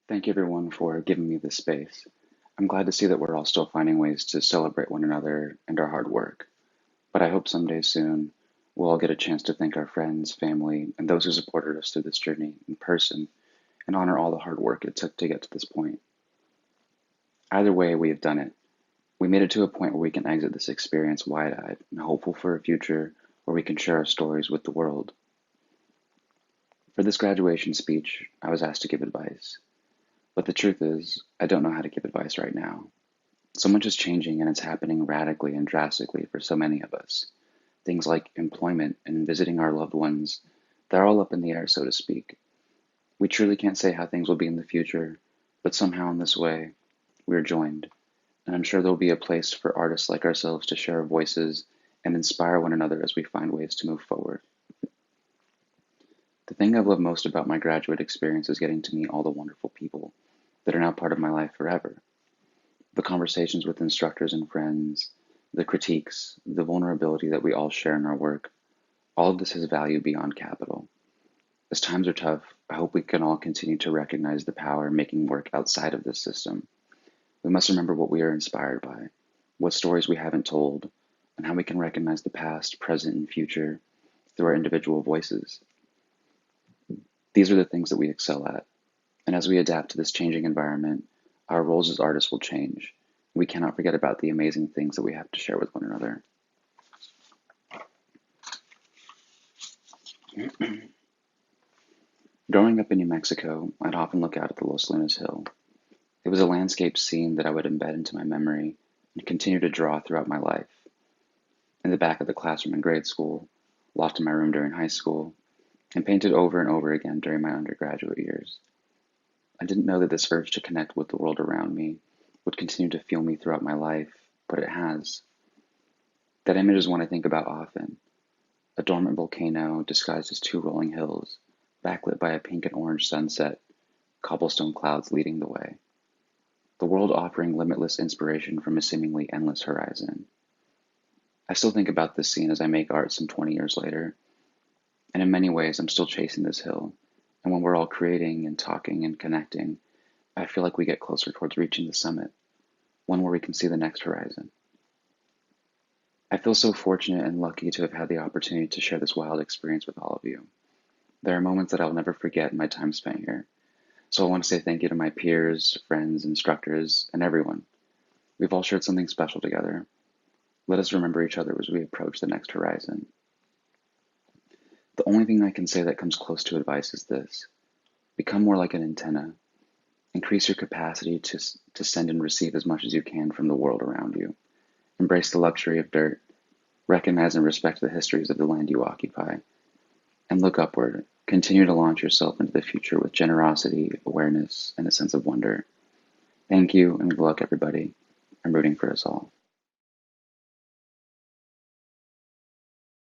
Thank you everyone for giving me this space. I'm glad to see that we're all still finding ways to celebrate one another and our hard work. But I hope someday soon we'll all get a chance to thank our friends, family, and those who supported us through this journey in person and honor all the hard work it took to get to this point. Either way, we have done it. We made it to a point where we can exit this experience wide-eyed and hopeful for a future where we can share our stories with the world. For this graduation speech, I was asked to give advice. But the truth is, I don't know how to give advice right now. So much is changing and it's happening radically and drastically for so many of us. Things like employment and visiting our loved ones, they're all up in the air, so to speak. We truly can't say how things will be in the future, but somehow in this way, we're joined. And I'm sure there'll be a place for artists like ourselves to share our voices and inspire one another as we find ways to move forward. The thing I've loved most about my graduate experience is getting to meet all the wonderful people that are now part of my life forever. The conversations with instructors and friends, the critiques, the vulnerability that we all share in our work, all of this has value beyond capital. As times are tough, I hope we can all continue to recognize the power in making work outside of this system. We must remember what we are inspired by, what stories we haven't told, and how we can recognize the past, present, and future through our individual voices. These are the things that we excel at, and as we adapt to this changing environment, our roles as artists will change. We cannot forget about the amazing things that we have to share with one another. Growing up in New Mexico, I'd often look out at the Los Lunas Hill. It was a landscape scene that I would embed into my memory and continue to draw throughout my life. In the back of the classroom in grade school, locked in my room during high school, and painted over and over again during my undergraduate years. I didn't know that this urge to connect with the world around me would continue to fuel me throughout my life, but it has. That image is one I think about often. A dormant volcano disguised as two rolling hills, backlit by a pink and orange sunset, cobblestone clouds leading the way. The world offering limitless inspiration from a seemingly endless horizon. I still think about this scene as I make art some 20 years later, and in many ways I'm still chasing this hill, and when we're all creating and talking and connecting, I feel like we get closer towards reaching the summit, one where we can see the next horizon. I feel so fortunate and lucky to have had the opportunity to share this wild experience with all of you. There are moments that I'll never forget in my time spent here. So I want to say thank you to my peers, friends, instructors, and everyone. We've all shared something special together. Let us remember each other as we approach the next horizon. The only thing I can say that comes close to advice is this. Become more like an antenna. Increase your capacity to send and receive as much as you can from the world around you. Embrace the luxury of dirt. Recognize and respect the histories of the land you occupy. And look upward. Continue to launch yourself into the future with generosity, awareness, and a sense of wonder. Thank you, and good luck, everybody. I'm rooting for us all.